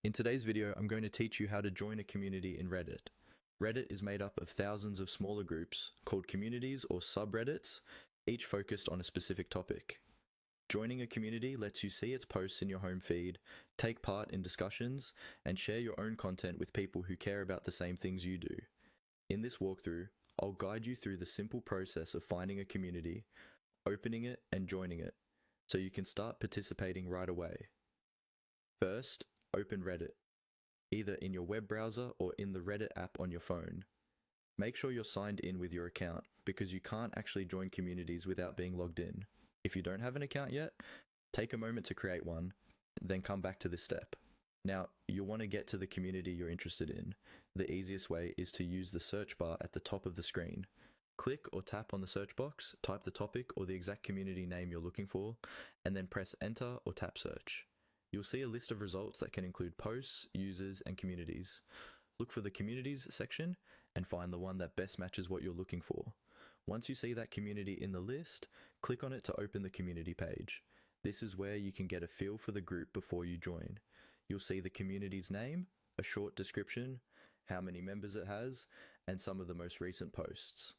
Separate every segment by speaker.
Speaker 1: In today's video, I'm going to teach you how to join a community in Reddit. Reddit is made up of thousands of smaller groups called communities or subreddits, each focused on a specific topic. Joining a community lets you see its posts in your home feed, take part in discussions, and share your own content with people who care about the same things you do. In this walkthrough, I'll guide you through the simple process of finding a community, opening it, and joining it, so you can start participating right away. First, open Reddit, either in your web browser or in the Reddit app on your phone. Make sure you're signed in with your account because you can't actually join communities without being logged in. If you don't have an account yet, take a moment to create one, then come back to this step. Now, you'll want to get to the community you're interested in. The easiest way is to use the search bar at the top of the screen. Click or tap on the search box, type the topic or the exact community name you're looking for, and then press enter or tap search. You'll see a list of results that can include posts, users, and communities. Look for the communities section and find the one that best matches what you're looking for. Once you see that community in the list, click on it to open the community page. This is where you can get a feel for the group before you join. You'll see the community's name, a short description, how many members it has, and some of the most recent posts.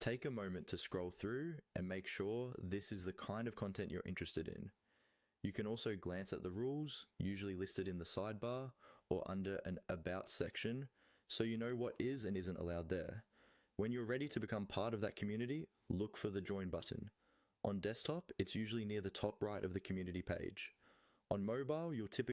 Speaker 1: Take a moment to scroll through and make sure this is the kind of content you're interested in. You can also glance at the rules, usually listed in the sidebar or under an About section, so you know what is and isn't allowed there. When you're ready to become part of that community, look for the Join button. On desktop, it's usually near the top right of the community page. On mobile, you'll typically